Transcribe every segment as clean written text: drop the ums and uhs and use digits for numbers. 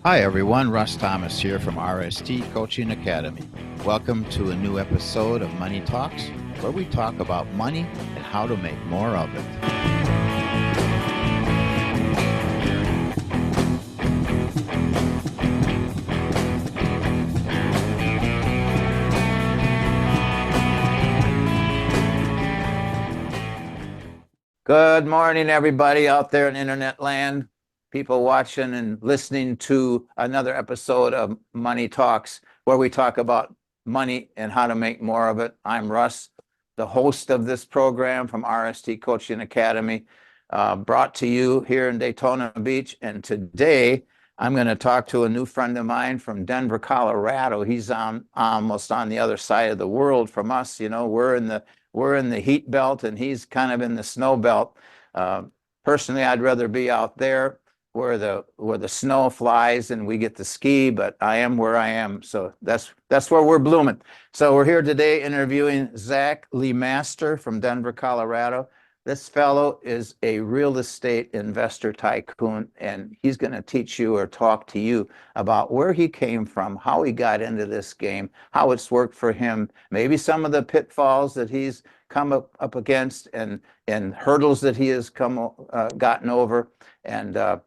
Hi everyone, Russ Thomas here from RST Coaching Academy. Welcome to a new episode of Money Talks, where we talk about money and how to make more of it. Good morning, everybody out there in internet land, people watching and listening to another episode of Money Talks, where we talk about money and how to make more of it. I'm Russ, the host of this program from RST Coaching Academy, brought to you here in Daytona Beach. And today I'm going to talk to a new friend of mine from Denver, Colorado. He's almost on the other side of the world from us. You know, we're in the heat belt and he's kind of in the snow belt. Personally, I'd rather be out there where the snow flies and we get to ski, but I am where I am. So that's where we're blooming. So we're here today interviewing Zack Lemaster from Denver, Colorado. This fellow is a real estate investor tycoon, and he's going to teach you or talk to you about where he came from, how he got into this game, how it's worked for him, maybe some of the pitfalls that he's come up against and hurdles that he has gotten over, and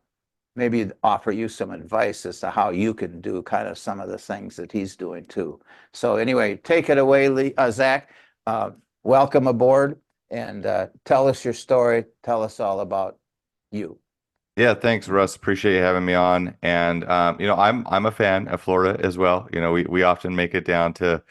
maybe offer you some advice as to how you can do kind of some of the things that he's doing too. So anyway, take it away, Zack. Welcome aboard. And tell us your story. Tell us all about you. Yeah, thanks, Russ. Appreciate you having me on. And I'm a fan of Florida as well. You know, we often make it down to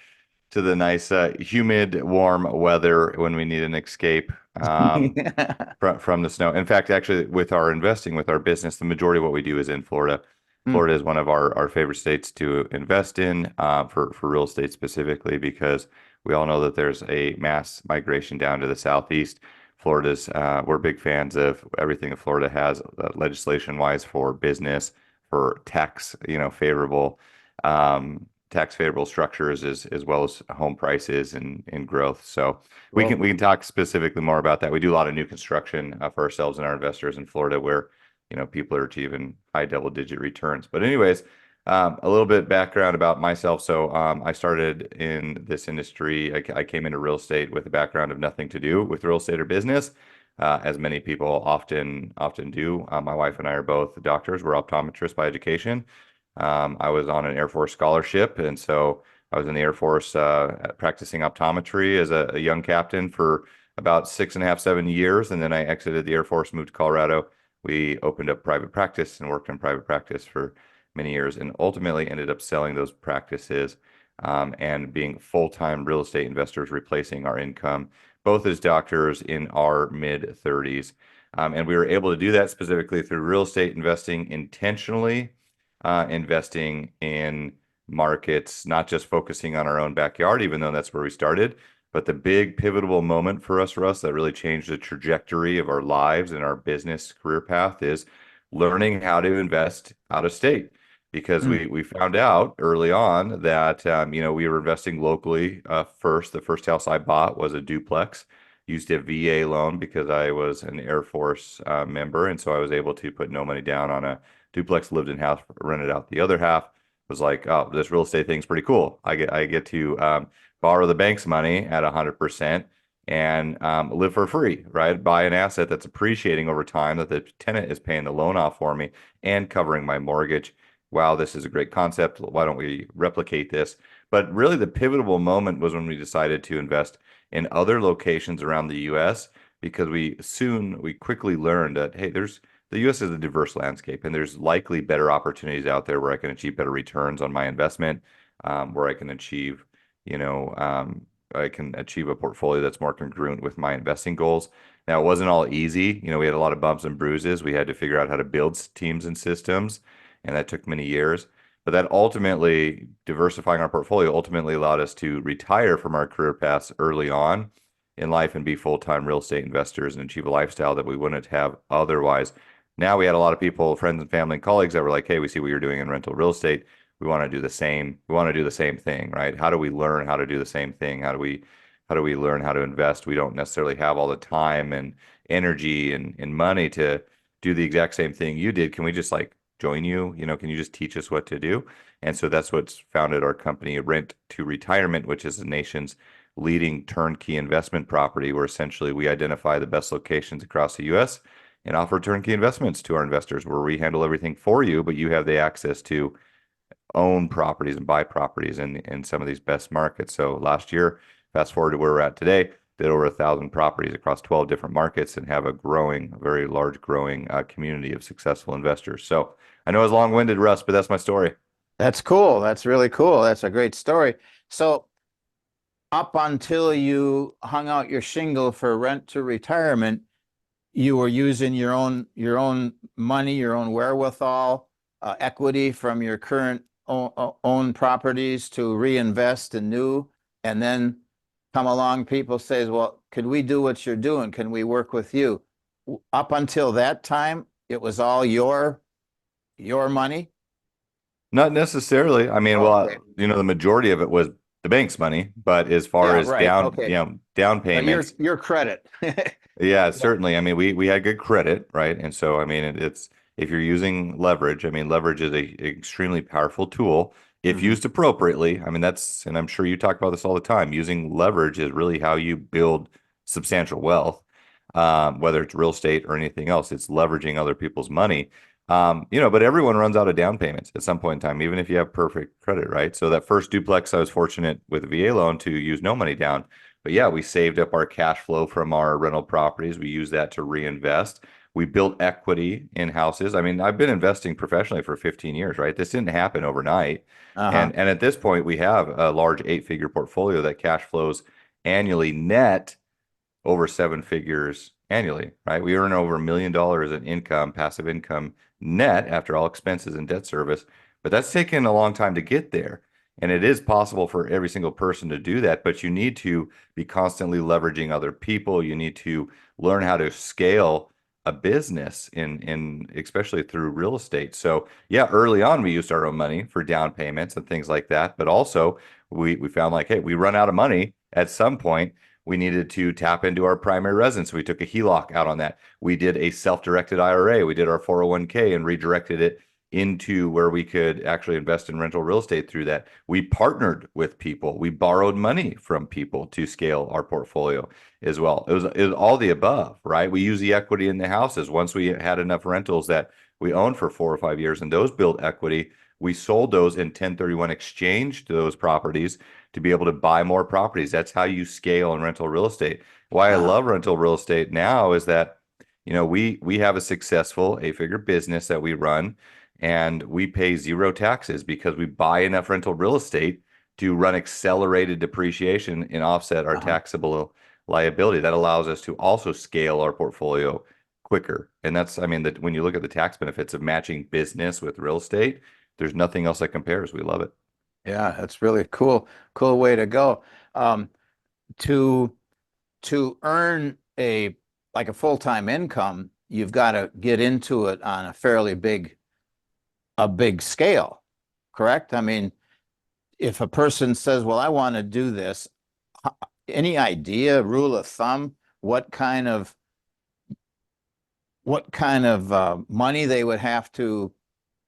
the nice, humid, warm weather when we need an escape from the snow. In fact, actually, with our investing, with our business, the majority of what we do is in Florida. Florida is one of our favorite states to invest in for real estate specifically, because we all know that there's a mass migration down to the southeast. We're big fans of everything that Florida has legislation-wise for business, for tax, tax favorable structures as well as home prices and growth. So we can talk specifically more about that. We do a lot of new construction for ourselves and our investors in Florida, where people are achieving high double-digit returns. But anyways, a little bit background about myself. So I started in this industry. I came into real estate with a background of nothing to do with real estate or business, as many people often do. My wife and I are both doctors. We're optometrists by education. I was on an Air Force scholarship, and so I was in the Air Force practicing optometry as a young captain for about 6.5, 7 years, and then I exited the Air Force, moved to Colorado. We opened up private practice and worked in private practice for many years, and ultimately ended up selling those practices and being full-time real estate investors, replacing our income, both as doctors in our mid-30s. And we were able to do that specifically through real estate investing intentionally, investing in markets, not just focusing on our own backyard, even though that's where we started. But the big pivotal moment for us, Russ, that really changed the trajectory of our lives and our business career path is learning how to invest out of state. Because we found out early on that we were investing locally first. The first house I bought was a duplex. Used a VA loan because I was an Air Force member, and so I was able to put no money down on a duplex, lived in house, rented out the other half. Was like, oh, this real estate thing's pretty cool. I get to borrow the bank's money at 100% and live for free, right? Buy an asset that's appreciating over time, that the tenant is paying the loan off for me and covering my mortgage. Wow, this is a great concept. Why don't we replicate this? But really, the pivotal moment was when we decided to invest in other locations around the U.S., because we quickly learned that, hey, the U.S. is a diverse landscape, and there's likely better opportunities out there where I can achieve better returns on my investment, where I can achieve, a portfolio that's more congruent with my investing goals. Now, it wasn't all easy. We had a lot of bumps and bruises. We had to figure out how to build teams and systems, and that took many years. But that ultimately, diversifying our portfolio ultimately allowed us to retire from our career paths early on in life and be full-time real estate investors and achieve a lifestyle that we wouldn't have otherwise. Now we had a lot of people, friends and family and colleagues, that were like, hey, we see what you're doing in rental real estate. We want to do the same. We want to do the same thing, right? How do we learn how to do the same thing? How do we learn how to invest? We don't necessarily have all the time and energy and money to do the exact same thing you did. Can we just join you? Can you just teach us what to do? And so that's what's founded our company, Rent to Retirement, which is the nation's leading turnkey investment property, where essentially we identify the best locations across the US and offer turnkey investments to our investors where we handle everything for you, but you have the access to own properties and buy properties in some of these best markets. So last year, fast forward to where we're at today, did over 1,000 properties across 12 different markets and have a very large growing community of successful investors. So I know it's long-winded, Russ, but that's my story. That's cool. That's really cool. That's a great story. So up until you hung out your shingle for rent to retirement, you were using your own money, your own wherewithal, equity from your current own properties to reinvest in new, and then come along, people says, well, could we do what you're doing? Can we work with you? Up until that time, it was all your money. Not necessarily. I mean, Okay. well, the majority of it was the bank's money, but as far Yeah, as right. Okay. down But your payments, your credit. yeah, certainly. I mean, we had good credit, right? And so, I mean, it's if you're using leverage, I mean, leverage is a extremely powerful tool if Mhm. used appropriately. I mean, and I'm sure you talk about this all the time. Using leverage is really how you build substantial wealth, whether it's real estate or anything else. It's leveraging other people's money. But everyone runs out of down payments at some point in time, even if you have perfect credit, right? So that first duplex, I was fortunate with a VA loan to use no money down. But yeah, we saved up our cash flow from our rental properties. We used that to reinvest. We built equity in houses. I mean, I've been investing professionally for 15 years, right? This didn't happen overnight. Uh-huh. And at this point, we have a large 8-figure portfolio that cash flows annually net over 7 figures annually, right? We earn over $1 million in income, passive income net after all expenses and debt service, but that's taken a long time to get there. And it is possible for every single person to do that, but you need to be constantly leveraging other people. You need to learn how to scale a business in especially through real estate. So yeah, early on we used our own money for down payments and things like that, but also we found like, hey, we run out of money at some point. We needed to tap into our primary residence. So we took a HELOC out on that. We did a self-directed IRA. We did our 401k and redirected it into where we could actually invest in rental real estate through that. We partnered with people. We borrowed money from people to scale our portfolio as well. It was all the above, right? We use the equity in the houses. Once we had enough rentals that we owned for 4 or 5 years and those built equity, we sold those in 1031 exchange to those properties to be able to buy more properties. That's how you scale in rental real estate. Why I Uh-huh. love rental real estate now is that, we have a successful 8-figure business that we run and we pay zero taxes because we buy enough rental real estate to run accelerated depreciation and offset our Uh-huh. taxable liability. That allows us to also scale our portfolio quicker. And that's, I mean, that when you look at the tax benefits of matching business with real estate, there's nothing else that compares. We love it. Yeah, that's really cool. Cool way to go. Um, to to earn a full-time income, you've got to get into it on a big scale, correct? I mean, if a person says, well, I want to do this, h- any idea, rule of thumb, what kind of money they would have to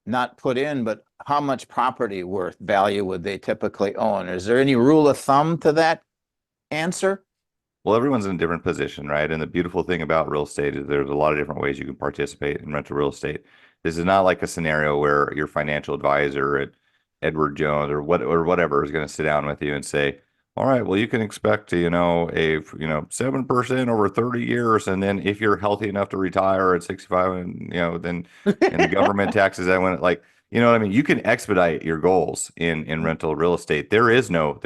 not put in, but how much property worth value would they typically own? Is there any rule of thumb to that answer? Well, everyone's in a different position, right? And the beautiful thing about real estate is there's a lot of different ways you can participate in rental real estate. This is not like a scenario where your financial advisor at Edward Jones or whatever is going to sit down with you and say, "All right, well, you can expect, 7% over 30 years, and then if you're healthy enough to retire at 65, and then and the government taxes that when like." You know what I mean? You can expedite your goals in rental real estate. There is no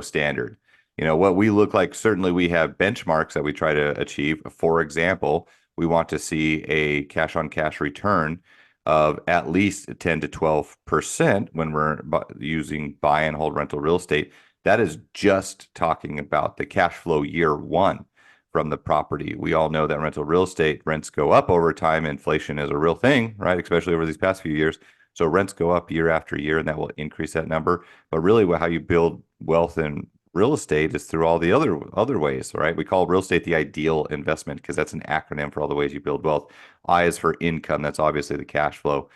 standard. What we look like, certainly we have benchmarks that we try to achieve. For example, we want to see a cash on cash return of at least 10 to 12% when we're using buy and hold rental real estate. That is just talking about the cash flow year one from the property. We all know that rental real estate rents go up over time. Inflation is a real thing, right? Especially over these past few years. So rents go up year after year, and that will increase that number. But really, how you build wealth in real estate is through all the other ways, right? We call real estate the ideal investment because that's an acronym for all the ways you build wealth. I is for income. That's obviously the cash flow.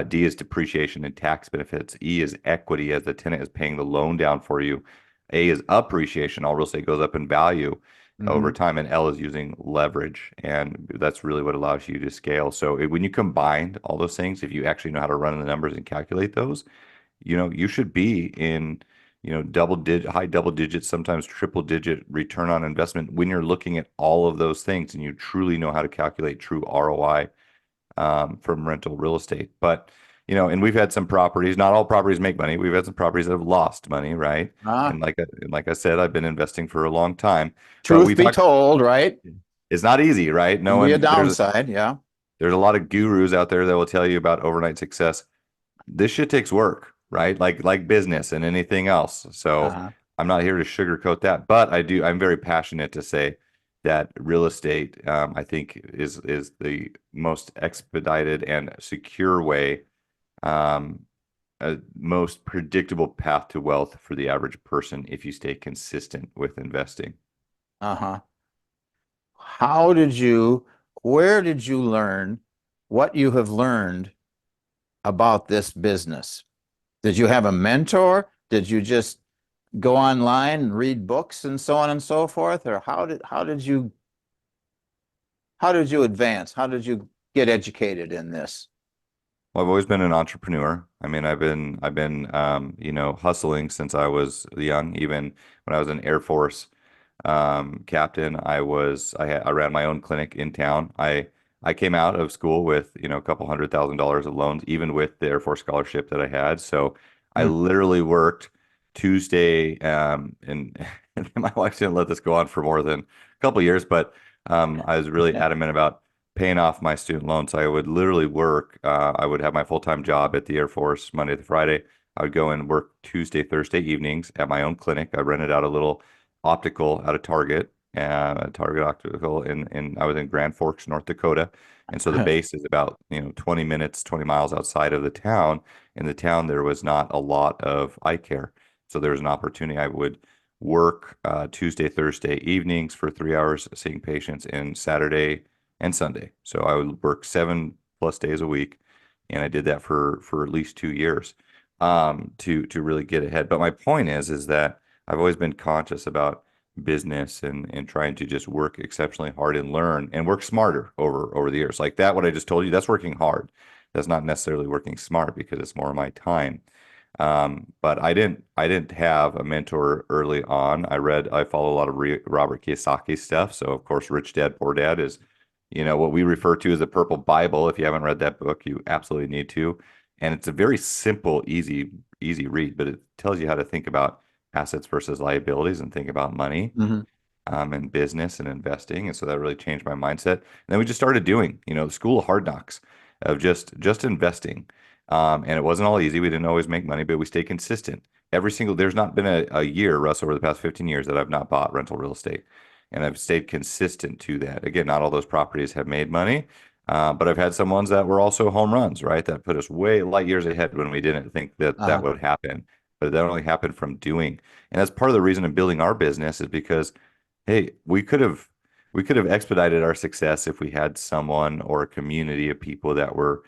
D is depreciation and tax benefits. E is equity, as the tenant is paying the loan down for you. A is appreciation. All real estate goes up in value over Hmm. time, and L is using leverage, and that's really what allows you to scale. So when you combine all those things, if you actually know how to run the numbers and calculate those, you should be in, high double digits, sometimes triple digit return on investment when you're looking at all of those things and you truly know how to calculate true ROI from rental real estate. But, and we've had some properties, not all properties make money. We've had some properties that have lost money, right? Ah, And like I said, I've been investing for a long time, but truth be told, right? it's not easy, right? No Can be a one, downside. Yeah. there's a lot of gurus out there that will tell you about overnight success. This shit takes work, right? Like business and anything else. So Uh-huh. I'm not here to sugarcoat that, but I'm very passionate to say that real estate, I think is the most expedited and secure way, um, most predictable path to wealth for the average person if you stay consistent with investing. Uh-huh. How did you, where did you learn what you have learned about this business? Did you have a mentor? Did you just go online and read books and so on and so forth? Or how did you advance? How did you get educated in this? Well, I've always been an entrepreneur. I mean, hustling since I was young. Even when I was an Air Force captain, I ran my own clinic in town. I came out of school with, a couple $100,000 of loans, even with the Air Force scholarship that I had. So I Hmm. literally worked Tuesday, and, and my wife didn't let this go on for more than a couple years, but I was really adamant about paying off my student loans. So I would literally work. I would have my full-time job at the Air Force Monday to Friday. I would go and work Tuesday, Thursday evenings at my own clinic. I rented out a little optical out of Target, Target Optical, and I was in Grand Forks, North Dakota. And so the base is about, 20 minutes, 20 miles outside of the town. In the town, there was not a lot of eye care. So there was an opportunity. I would work Tuesday, Thursday evenings for 3 hours seeing patients, and Saturday and Sunday. So I would work 7+ days a week, and I did that for at least 2 years to really get ahead. But my point is that I've always been conscious about business and trying to just work exceptionally hard and learn and work smarter over the years. Like that, what I just told you, that's working hard. That's not necessarily working smart because it's more of my time. But I didn't have a mentor early on. I follow a lot of Robert Kiyosaki stuff. So of course, Rich Dad Poor Dad is, what we refer to as the Purple Bible. If you haven't read that book, you absolutely need to. And it's a very simple, easy read, but it tells you how to think about assets versus liabilities and think about money, Hmm. and business and investing. And so that really changed my mindset. And then we just started doing, the school of hard knocks of just investing. And it wasn't all easy. We didn't always make money, but we stayed consistent. There's not been a year, Russ, over the past 15 years that I've not bought rental real estate. And I've stayed consistent to that. Again, not all those properties have made money, but I've had some ones that were also home runs, right? That put us way light years ahead when we didn't think that that Uh-huh. would happen. But that only happened from doing. And that's part of the reason of building our business is because, hey, we could have expedited our success if we had someone or a community of people that were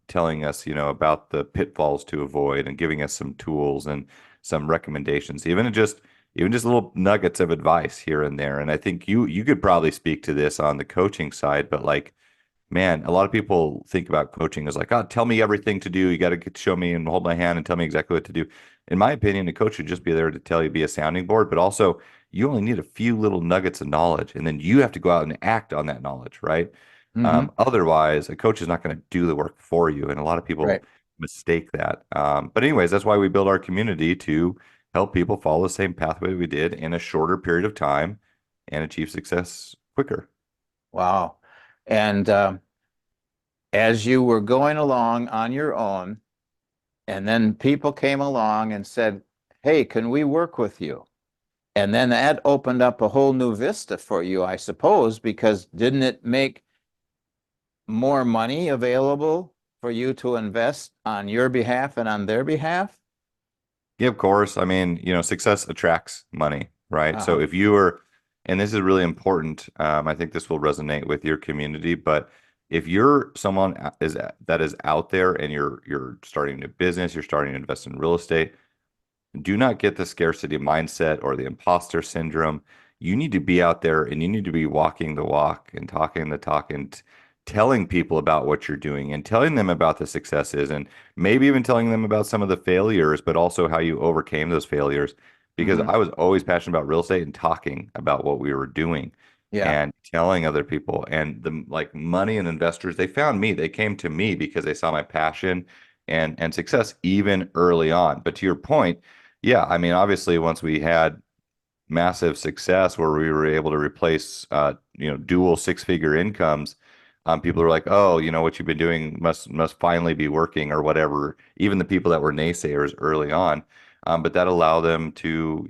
telling us, about the pitfalls to avoid and giving us some tools and some recommendations, even just little nuggets of advice here and there. And I think you could probably speak to this on the coaching side, but like, man, a lot of people think about coaching as like, oh, tell me everything to do. You got to show me and hold my hand and tell me exactly what to do. In my opinion, a coach should just be there to tell you, be a sounding board, but also you only need a few little nuggets of knowledge, and then you have to go out and act on that knowledge, right? Hmm. Otherwise, a coach is not going to do the work for you, and a lot of Right. people mistake that. But anyways, that's why we build our community to help people follow the same pathway we did in a shorter period of time and achieve success quicker. Wow. And as you were going along on your own, and then people came along and said, "Hey, can we work with you?" And then that opened up a whole new vista for you, I suppose, because didn't it make more money available for you to invest on your behalf and on their behalf? Yeah, of course. I mean, success attracts money, right? So Uh-huh. if you are, and this is really important, I think this will resonate with your community, but if you're someone that is out there and you're starting a business, you're starting to invest in real estate, do not get the scarcity mindset or the imposter syndrome. You need to be out there and you need to be walking the walk and talking the talk and telling people about what you're doing and telling them about the successes and maybe even telling them about some of the failures, but also how you overcame those failures. Because Hmm. I was always passionate about real estate and talking about what we were doing Yeah. and telling other people. And the like money and investors, they found me. They came to me because they saw my passion and success even early on. But to your point, yeah, I mean, obviously, once we had massive success where we were able to replace, dual six-figure incomes, people are like, "Oh, what you've been doing must finally be working," or whatever. Even the people that were naysayers early on, but that allowed them to,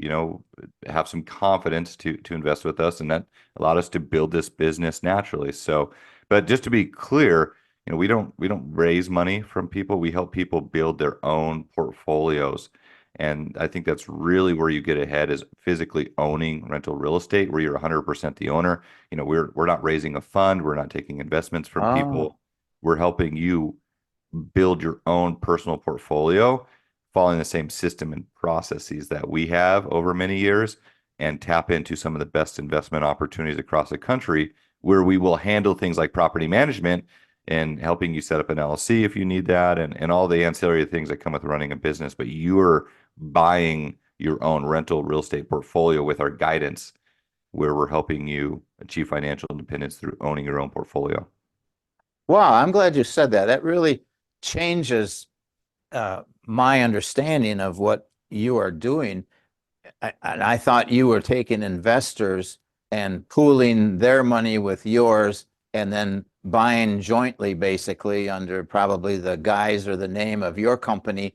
have some confidence to invest with us, and that allowed us to build this business naturally. So, but just to be clear, we don't raise money from people. We help people build their own portfolios. And I think that's really where you get ahead is physically owning rental real estate where you're 100% the owner. We're not raising a fund, we're not taking investments from Oh, people. We're helping you build your own personal portfolio, following the same system and processes that we have over many years, and tap into some of the best investment opportunities across the country where we will handle things like property management and helping you set up an LLC if you need that and all the ancillary things that come with running a business. But you're buying your own rental real estate portfolio with our guidance, where we're helping you achieve financial independence through owning your own portfolio. wow. I'm glad you said that. That really changes my understanding of what you are doing. And I thought you were taking investors and pooling their money with yours and then buying jointly, basically, under probably the guise or the name of your company,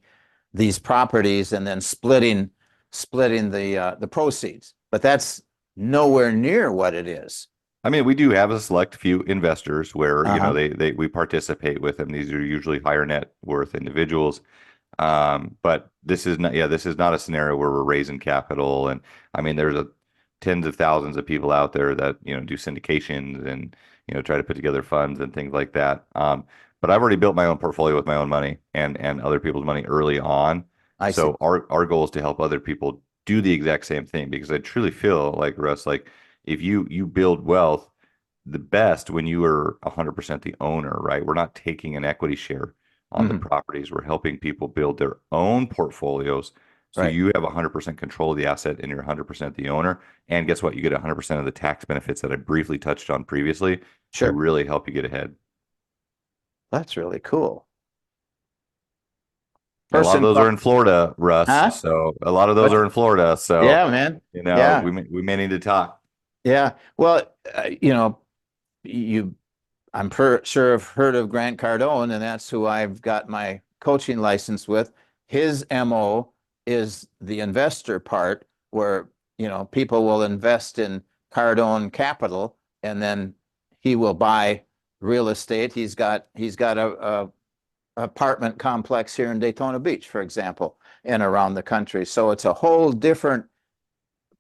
these properties, and then splitting the proceeds. But that's nowhere near what it is. I mean, we do have a select few investors where, Uh-huh. we participate with them. These are usually higher net worth individuals. But this is not a scenario where we're raising capital. And I mean, there's tens of thousands of people out there that, do syndications and, try to put together funds and things like that. But I've already built my own portfolio with my own money and other people's money early on. I see. So our goal is to help other people do the exact same thing because I truly feel like Russ, like if you build wealth the best when you are 100% the owner, right? We're not taking an equity share on the Mhm. properties. We're helping people build their own portfolios. So Right. you have 100% control of the asset and you're 100% the owner. And guess what? You get 100% of the tax benefits that I briefly touched on previously to Sure. really help you get ahead. That's really cool. And a lot of Person those are called, in Florida, Russ. huh? So a lot of those What? are in Florida. So, Yeah, man. we Yeah. may need to talk. Yeah. Well, you I'm sure have heard of Grant Cardone, and that's who I've got my coaching license with. His MO is the investor part, where people will invest in Cardone Capital, and then he will buy real estate. He's got a apartment complex here in Daytona Beach, for example, and around the country. So it's a whole different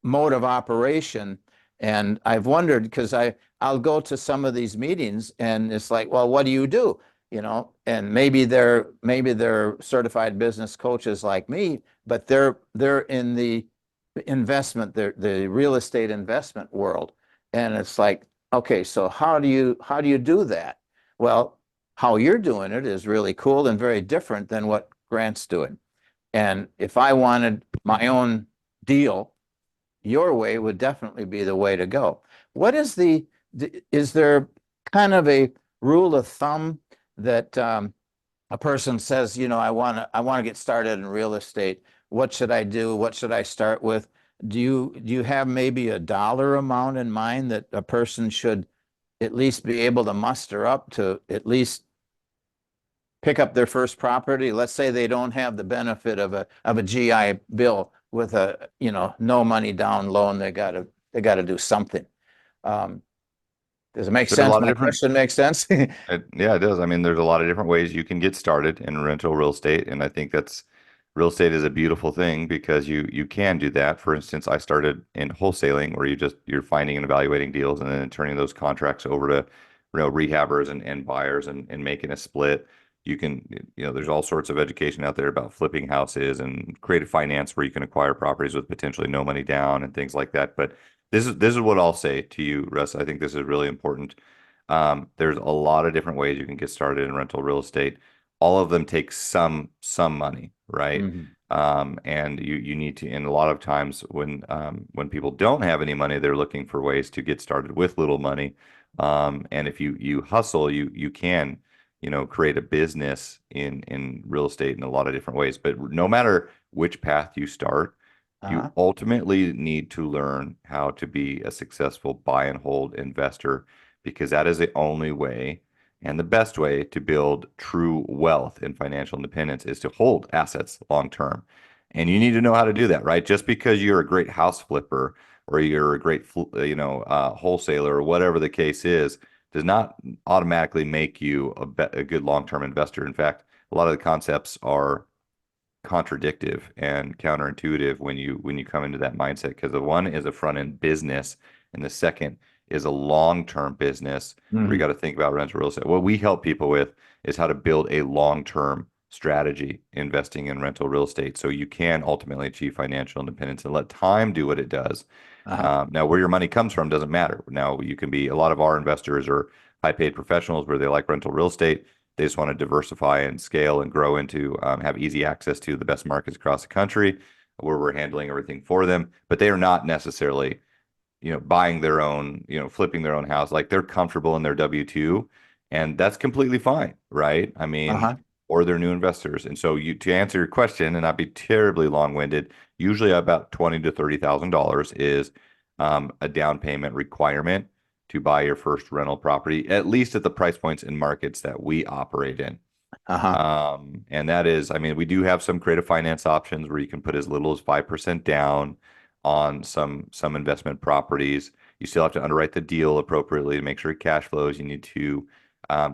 mode of operation. And I've wondered because I'll go to some of these meetings and it's like, well, what do you do? And maybe they're certified business coaches like me, but they're in the investment, the real estate investment world. And it's like, okay, so how do you do that? Well, how you're doing it is really cool and very different than what Grant's doing. And if I wanted my own deal, your way would definitely be the way to go. What is there kind of a rule of thumb that a person says, I want to get started in real estate. What should I do? What should I start with? Do you have maybe a dollar amount in mind that a person should at least be able to muster up to at least pick up their first property? Let's say they don't have the benefit of a GI Bill with a no money down loan. They got to do something. Um, does it make There's a sense? lot of My different question makes sense. Yeah, it does. I mean, there's a lot of different ways you can get started in rental real estate, and I think that's real estate is a beautiful thing because you can do that. For instance, I started in wholesaling where you're finding and evaluating deals and then turning those contracts over to rehabbers and buyers and making a split. You can, there's all sorts of education out there about flipping houses and creative finance where you can acquire properties with potentially no money down and things like that. But this is what I'll say to you, Russ. I think this is really important. There's a lot of different ways you can get started in rental real estate. All of them take some money, right? Mhm. And you need to, and a lot of times when people don't have any money, they're looking for ways to get started with little money. And if you hustle, you can, create a business in real estate in a lot of different ways. But no matter which path you start, you Uh-huh. ultimately need to learn how to be a successful buy and hold investor because that is the only way and the best way to build true wealth and financial independence is to hold assets long term. And you need to know how to do that, right? Just because you're a great house flipper or you're a great, wholesaler or whatever the case is, does not automatically make you a good long-term investor. In fact, a lot of the concepts are contradictive and counterintuitive when you come into that mindset because the one is a front-end business and the second is a long-term business where you Mhm. got to think about rental real estate. What we help people with is how to build a long-term strategy investing in rental real estate so you can ultimately achieve financial independence and let time do what it does. Uh-huh. Now, where your money comes from doesn't matter. Now, you can be a lot of our investors are high-paid professionals where they like rental real estate. They just want to diversify and scale and grow into have easy access to the best markets across the country where we're handling everything for them. But they are not necessarily, buying their own, flipping their own house. Like they're comfortable in their W-2, and that's completely fine, right? I mean, Uh-huh. or they're new investors. And so to answer your question and not be terribly long-winded, usually about $20,000 to $30,000 is a down payment requirement to buy your first rental property, at least at the price points and markets that we operate in. Uh-huh. And that is, I mean, we do have some creative finance options where you can put as little as 5% down on some investment properties. You still have to underwrite the deal appropriately to make sure it cash flows. You need to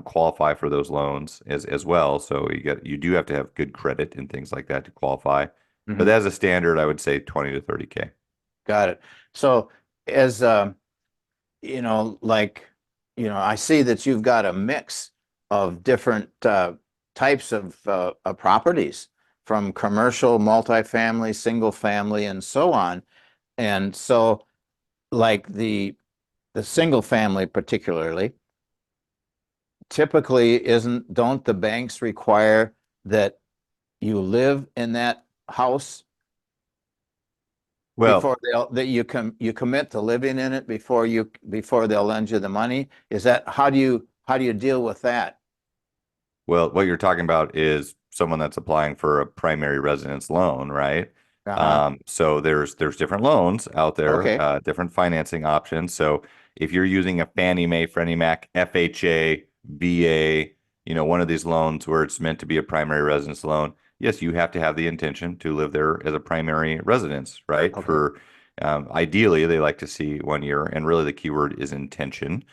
qualify for those loans as well. So you do have to have good credit and things like that to qualify. But Mhm. as a standard, I would say 20 to 30K. Got it. So as like, I see that you've got a mix of different types of properties from commercial, multifamily, single family, and so on. And so like the single family particularly, typically don't the banks require that you live in that house Well, before you commit to living in it before they'll lend you the money? Is that how do you deal with that? Well, what you're talking about is someone that's applying for a primary residence loan, right? Uh-huh. So there's different loans out there, Okay. different financing options. So if you're using a Fannie Mae, Freddie Mac, FHA, VA, one of these loans where it's meant to be a primary residence loan, yes, you have to have the intention to live there as a primary residence, right? Okay. For ideally, they like to see 1 year, and really the keyword is intention.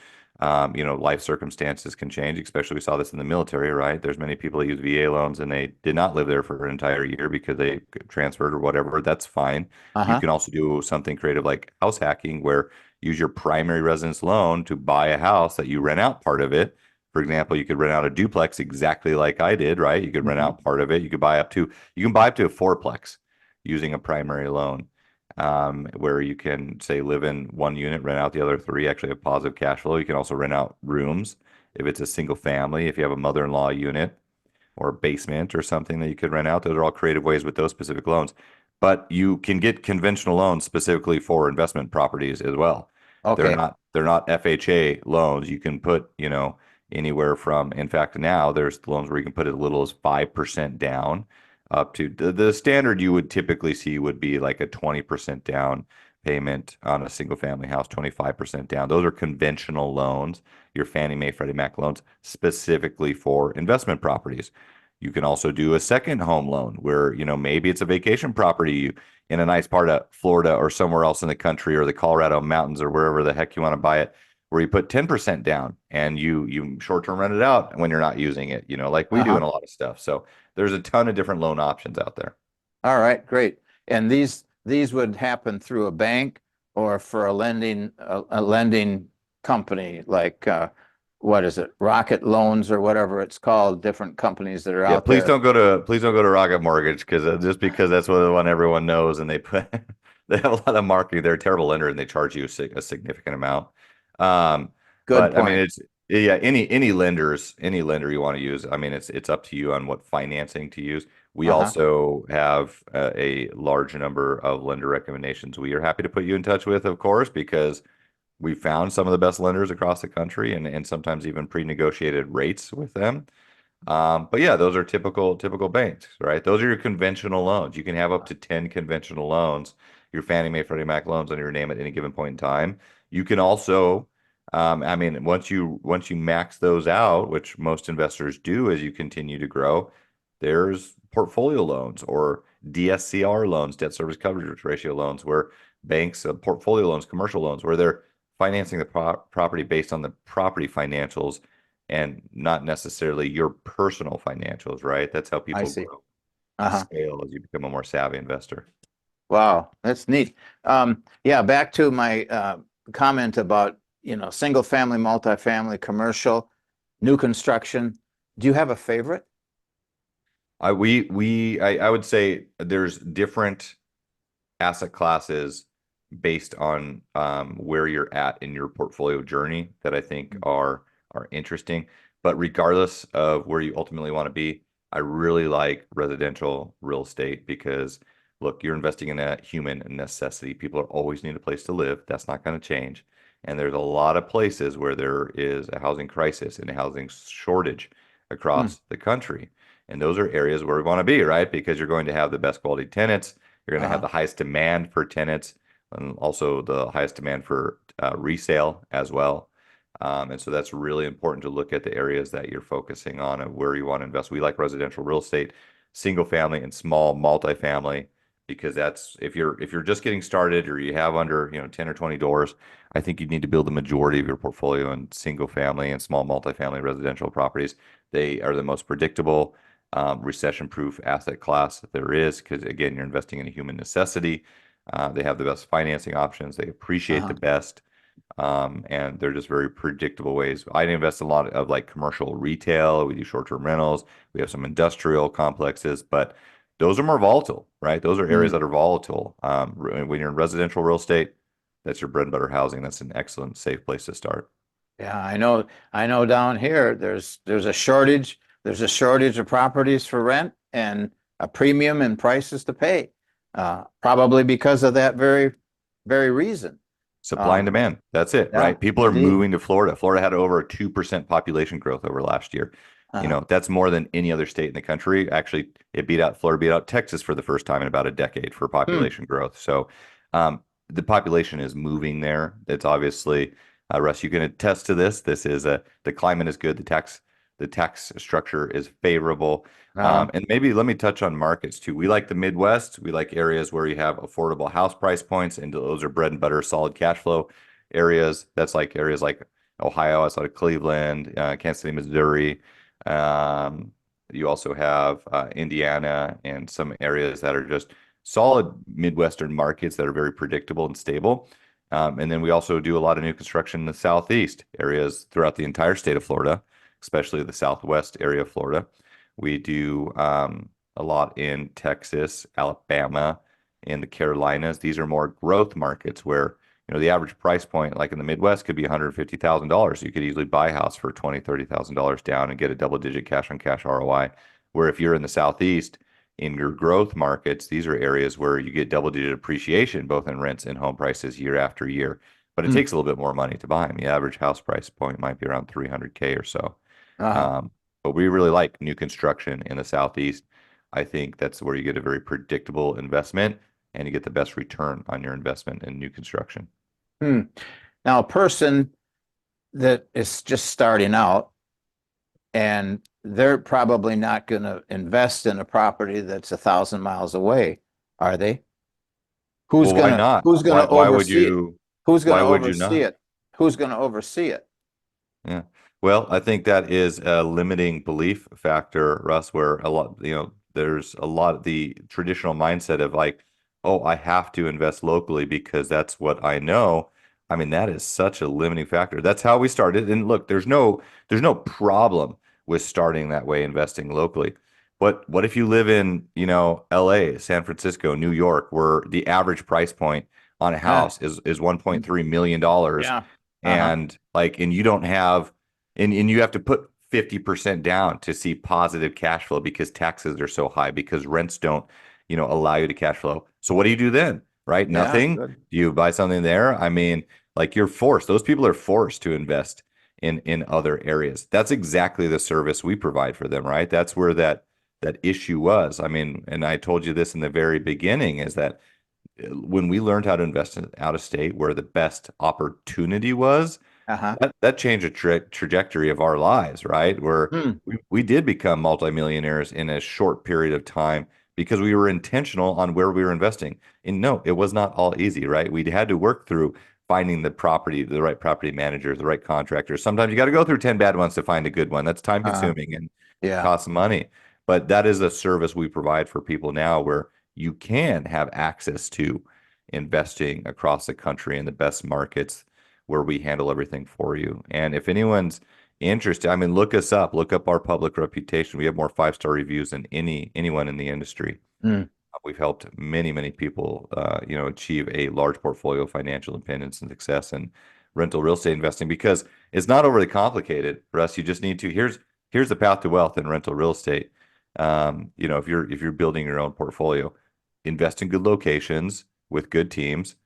Life circumstances can change, especially we saw this in the military, right? There's many people that use VA loans and they did not live there for an entire year because they transferred or whatever. That's fine. You Uh-huh. can also do something creative like house hacking where use your primary residence loan to buy a house that you rent out part of it. For example, you could rent out a duplex exactly like I did, right? You could rent Hmm. out part of it. You can buy up to a fourplex using a primary loan where you can say live in one unit, rent out the other three, actually have positive cash flow. You can also rent out rooms if it's a single family, if you have a mother-in-law unit or a basement or something that you could rent out. Those are all creative ways with those specific loans. But you can get conventional loans specifically for investment properties as well. They're Okay. not they're not FHA loans. You can put, anywhere from, in fact, now there's loans where you can put as little as 5% down up to the standard you would typically see would be like a 20% down payment on a single family house, 25% down. Those are conventional loans, your Fannie Mae, Freddie Mac loans, specifically for investment properties. You can also do a second home loan where, maybe it's a vacation property in a nice part of Florida or somewhere else in the country or the Colorado mountains or wherever the heck you want to buy it, where you put 10% down and you short-term rent it out when you're not using it, like we do in Uh-huh. a lot of stuff. So there's a ton of different loan options out there. All right, great. And these would happen through a bank or for a lending company like what is it, Rocket Loans or whatever it's called, different companies that are Yeah, out there. please don't go to Rocket Mortgage because just because that's what the one everyone knows and they put they have a lot of marketing. They're a terrible lender and they charge you a significant amount. Um, Good but I mean, point. it's yeah, any lender you want to use. I mean, it's up to you on what financing to use. We Uh-huh. also have a large number of lender recommendations. We are happy to put you in touch with, of course, because we found some of the best lenders across the country and sometimes even pre-negotiated rates with them. But yeah, those are typical banks, right? Those are your conventional loans. You can have up to 10 conventional loans, your Fannie Mae, Freddie Mac loans under your name at any given point in time. You can also, I mean, once you max those out, which most investors do as you continue to grow, there's portfolio loans or DSCR loans, debt service coverage ratio loans, where banks, portfolio loans, commercial loans, where they're financing the property based on the property financials and not necessarily your personal financials, right? That's how I people see. grow and Uh-huh. scale as you become a more savvy investor. Wow, that's neat. Yeah, back to my comment about, single family, multifamily, commercial, new construction. Do you have a favorite? I would say there's different asset classes based on where you're at in your portfolio journey that I think are interesting. But regardless of where you ultimately want to be, I really like residential real estate because look, you're investing in a human necessity. People are always need a place to live. That's not going to change. And there's a lot of places where there is a housing crisis and a housing shortage Hmm. across the country. And those are areas where we want to be, right? Because you're going to have the best quality tenants. You're going to have Uh-huh. the highest demand for tenants and also the highest demand for resale as well. And so that's really important to look at the areas that you're focusing on and where you want to invest. We like residential real estate, single family and small multifamily, because that's if you're just getting started or you have under 10 or 20 doors, I think you need to build the majority of your portfolio in single family and small multifamily residential properties. They are the most predictable, recession-proof asset class that there is because again, you're investing in a human necessity. They have the best financing options. They appreciate the Uh-huh. best, and they're just very predictable ways. I invest in a lot of like commercial retail. We do short-term rentals. We have some industrial complexes, but those are more volatile, right? Those are areas Hmm. that are volatile. When you're in residential real estate, that's your bread and butter housing. That's an excellent, safe place to start. Yeah, I know down here there's a shortage. There's a shortage of properties for rent and a premium in prices to pay. Probably because of that very reason. Supply and Um, demand. That's it, yeah, right? People are indeed. moving to Florida. Florida had over a 2% population growth over last year. Uh-huh. That's more than any other state in the country. Actually, Florida beat out Texas for the first time in about a decade for Hmm. population growth. So, the population is moving there. It's obviously, Russ, you can attest to this. The climate is good. The tax structure is favorable. Uh-huh. And maybe let me touch on markets too. We like the Midwest. We like areas where you have affordable house price points, and those are bread and butter, solid cash flow areas. That's like areas like Ohio, outside of Cleveland, Kansas City, Missouri. Um, you also have Indiana and some areas that are just solid Midwestern markets that are very predictable and stable. And then we also do a lot of new construction in the Southeast areas throughout the entire state of Florida, especially the Southwest area of Florida. We do a lot in Texas, Alabama, and the Carolinas. These are more growth markets where the average price point, like in the Midwest, could be $150,000. You could easily buy a house for $20,000, $30,000 down and get a double-digit cash-on-cash ROI. Where if you're in the Southeast, in your growth markets, these are areas where you get double-digit appreciation both in rents and home prices year after year. But it Hmm. takes a little bit more money to buy them. The average house price point might be around 300K or so. Uh-huh. Um, but we really like new construction in the Southeast. I think that's where you get a very predictable investment and you get the best return on your investment in new construction. Hmm. Now, a person that is just starting out and they're probably not going to invest in a property that's 1,000 miles away, are they? Who's Well, why gonna not? who's gonna Why would oversee it? you? Who's gonna Why would you oversee not? it? Who's gonna oversee it? Yeah. Well, I think that is a limiting belief factor, Russ, where there's a lot of the traditional mindset of like, oh, I have to invest locally because that's what I know I mean, that is such a limiting factor. That's how we started. And look, there's no problem with starting that way, investing locally. But what if you live in, LA, San Francisco, New York, where the average price point on a Yeah. house is 1.3 million dollars, Yeah. Uh-huh. and and you don't have and you have to put 50% down to see positive cash flow because taxes are so high, because rents don't, allow you to cash flow. So what do you do then? Right? Yeah. Nothing. Good. Do you buy something there? I mean, like, you're forced. Those people are forced to invest in other areas. That's exactly the service we provide for them, right? That's where that issue was. I mean, and I told you this in the very beginning, is that when we learned how to invest in out of state where the best opportunity was, Uh-huh. that changed the trajectory of our lives, right? Where Hmm. we did become multimillionaires in a short period of time because we were intentional on where we were investing. And no, it was not all easy, right? We had to work through finding the right property managers, the right contractors. Sometimes you got to go through 10 bad ones to find a good one. That's time Uh-huh. consuming and Yeah. costs money. But that is a service we provide for people now, where you can have access to investing across the country in the best markets, where we handle everything for you. And if anyone's interested, I mean, look us up, look up our public reputation. We have more five-star reviews than anyone in the industry. Hmm. We've helped many, many people, achieve a large portfolio of financial independence and success in rental real estate investing, because it's not overly complicated for us. You just need to, here's the path to wealth in rental real estate. If you're building your own portfolio, invest in good locations with good teams,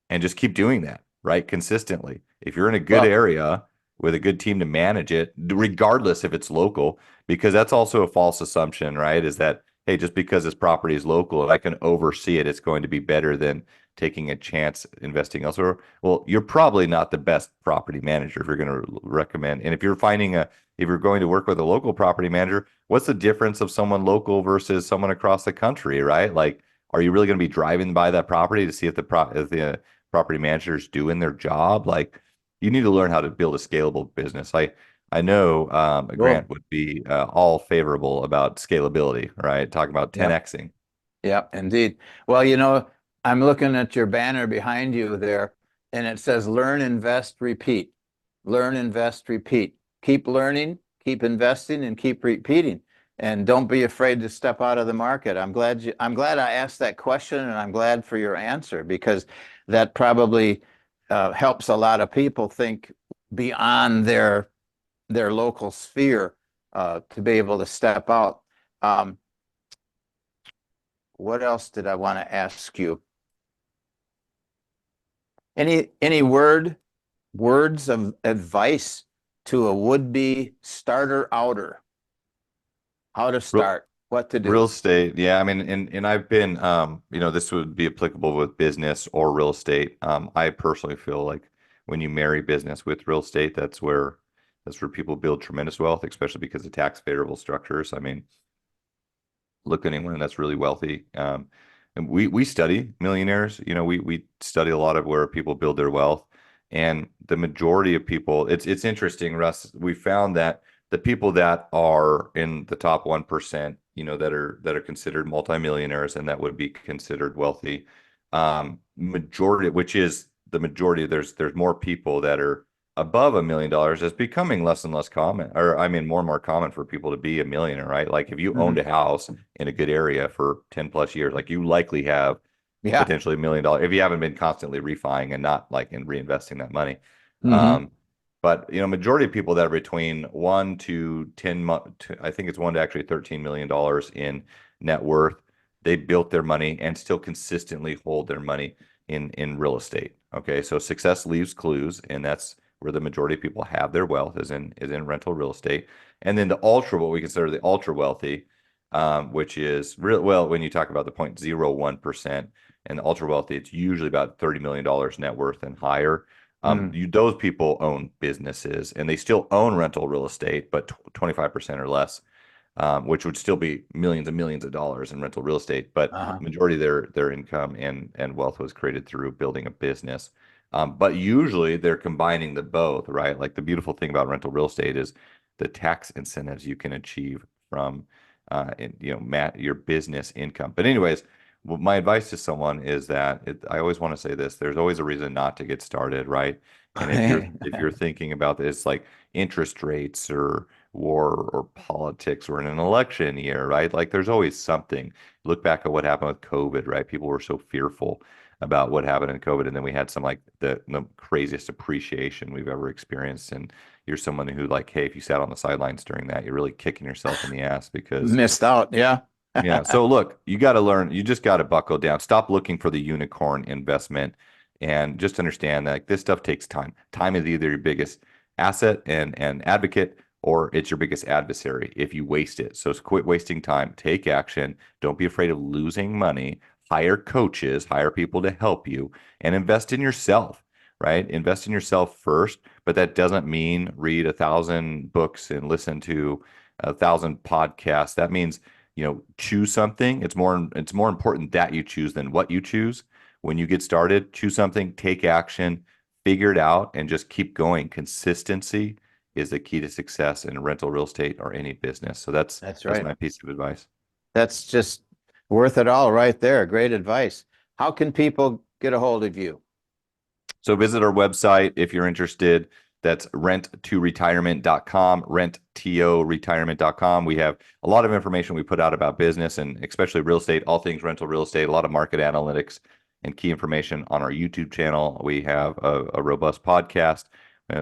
and just keep doing that, right? Consistently. If you're in a good Well, area with a good team to manage it, regardless if it's local, because that's also a false assumption, right? Is that, hey, just because this property is local and I can oversee it, it's going to be better than taking a chance investing elsewhere. Well, you're probably not the best property manager if you're going to recommend. And if you're going to work with a local property manager, what's the difference of someone local versus someone across the country, right? Like, are you really going to be driving by that property to see if the property managers doing their job? Like, you need to learn how to build a scalable business. I know cool. Grant would be all favorable about scalability, right? Talking about Yep. 10xing. Yep, indeed. Well, I'm looking at your banner behind you there, and it says learn, invest, repeat. Learn, invest, repeat. Keep learning, keep investing, and keep repeating. And don't be afraid to step out of the market. I'm glad I asked that question, and I'm glad for your answer, because that probably helps a lot of people think beyond their local sphere to be able to step out. Um, what else did I want to ask you? Any words of advice to a would-be starter outer? How to Real, start, what to real do? estate, yeah. I mean, and I've been, this would be applicable with business or real estate. I personally feel like when you marry business with real estate, that's where people build tremendous wealth, especially because of tax favorable structures. I mean, look at anyone that's really wealthy. And we study millionaires. We study a lot of where people build their wealth, and the majority of people. It's interesting, Russ. We found that the people that are in the top 1%, that are considered multimillionaires and that would be considered wealthy, majority, which is the majority. There's more people that are above $1 million. Is becoming less and less common, or I mean, more and more common for people to be a millionaire, right? Like, if you owned Mhm. a house in a good area for 10 plus years, like, you likely have Yeah. potentially $1 million if you haven't been constantly refining and not like in reinvesting that money. Hmm. Um, but majority of people that are between 1 to 10 months, I think it's 1 to actually $13 million in net worth, they built their money and still consistently hold their money in real estate. Okay, so success leaves clues, and that's where the majority of people have their wealth, is in rental real estate. And then what we consider the ultra wealthy, which is real well, when you talk about the 0.01% and the ultra wealthy, it's usually about $30 million net worth and higher. Hmm. Those people own businesses and they still own rental real estate, but 25% or less, which would still be millions and millions of dollars in rental real estate. But Uh-huh. majority of their income and wealth was created through building a business. But usually they're combining the both, right? Like, the beautiful thing about rental real estate is the tax incentives you can achieve from your business income. But anyways, well, my advice to someone is that I always want to say this, there's always a reason not to get started, right? And if you're thinking about this like interest rates or war or politics or in an election year, right? Like there's always something. Look back at what happened with COVID, right? People were so fearful about what happened in COVID, and then we had some like the craziest appreciation we've ever experienced. And you're someone who like, hey, if you sat on the sidelines during that, you're really kicking yourself in the ass because Missed out. Yeah. yeah. So look, you got to learn, you just got to buckle down. Stop looking for the unicorn investment and just understand that like, this stuff takes time. Time is either your biggest asset and advocate, or it's your biggest adversary if you waste it. So quit wasting time, take action. Don't be afraid of losing money. Hire coaches, hire people to help you, and invest in yourself, right? Invest in yourself first, but that doesn't mean read 1,000 books and listen to 1,000 podcasts. That means choose something. It's more important that you choose than what you choose. When you get started, choose something, take action, figure it out, and just keep going. Consistency is the key to success in rental real estate or any business. So that's right. my piece of advice. That's just worth it all right there. Great advice. How can people get a hold of you? So visit our website if you're interested. That's renttoretirement.com, renttoretirement.com. We have a lot of information we put out about business and especially real estate, all things rental real estate, a lot of market analytics and key information on our YouTube channel. We have a robust podcast.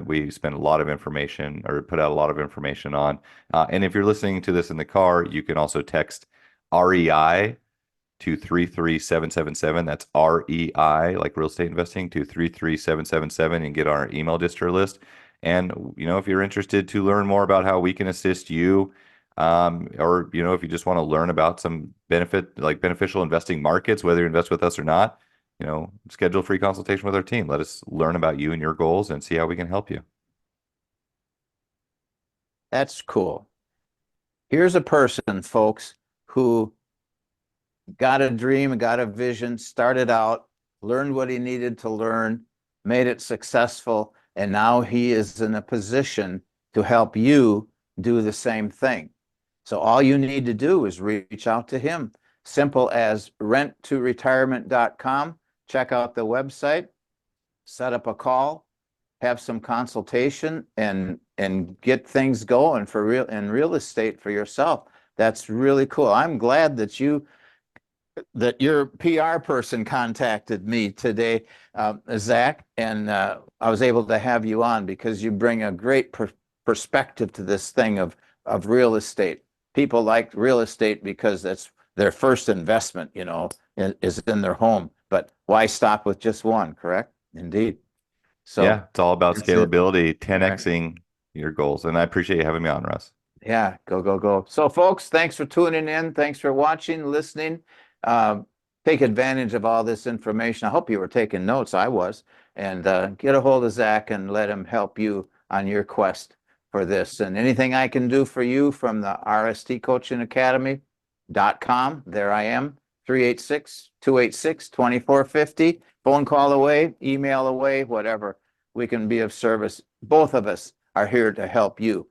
We spend a lot of information or put out a lot of information on. And if you're listening to this in the car, you can also text REI to 33777. That's REI, like real estate investing, to 33777 and get our email distro list. And, if you're interested to learn more about how we can assist you, or, if you just want to learn about some beneficial investing markets, whether you invest with us or not, schedule a free consultation with our team. Let us learn about you and your goals and see how we can help you. That's cool. Here's a person, folks, who got a dream, got a vision, started out, learned what he needed to learn, made it successful, and now he is in a position to help you do the same thing. So all you need to do is reach out to him. Simple as renttoretirement.com. Check out the website, set up a call, have some consultation, and get things going for real estate for yourself. That's really cool. I'm glad that your PR person contacted me today, Zack, and I was able to have you on because you bring a great perspective to this thing of real estate. People like real estate because that's their first investment, is in their home. But why stop with just one, correct? Indeed. So yeah, it's all about scalability, 10xing your goals. And I appreciate you having me on, Russ. Yeah, go. So folks, thanks for tuning in. Thanks for watching, listening. Take advantage of all this information. I hope you were taking notes. I was. And get a hold of Zack and let him help you on your quest for this. And anything I can do for you from the rstcoachingacademy.com, there I am, 386-286-2450. Phone call away, email away, whatever. We can be of service. Both of us are here to help you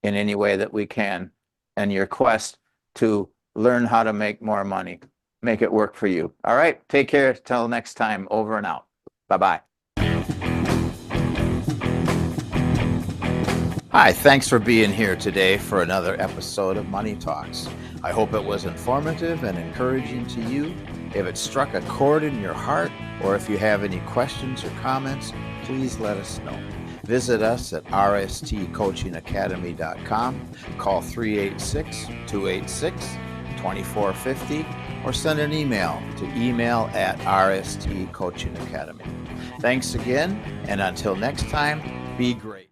in any way that we can, and your quest to learn how to make more money. Make it work for you. All right. Take care. Till next time. Over and out. Bye-bye. Hi. Thanks for being here today for another episode of Money Talks. I hope it was informative and encouraging to you. If it struck a chord in your heart, or if you have any questions or comments, please let us know. Visit us at rstcoachingacademy.com. Call 386-286-2450 or send an email to email@rstcoachingacademy. Thanks again, and until next time, be great.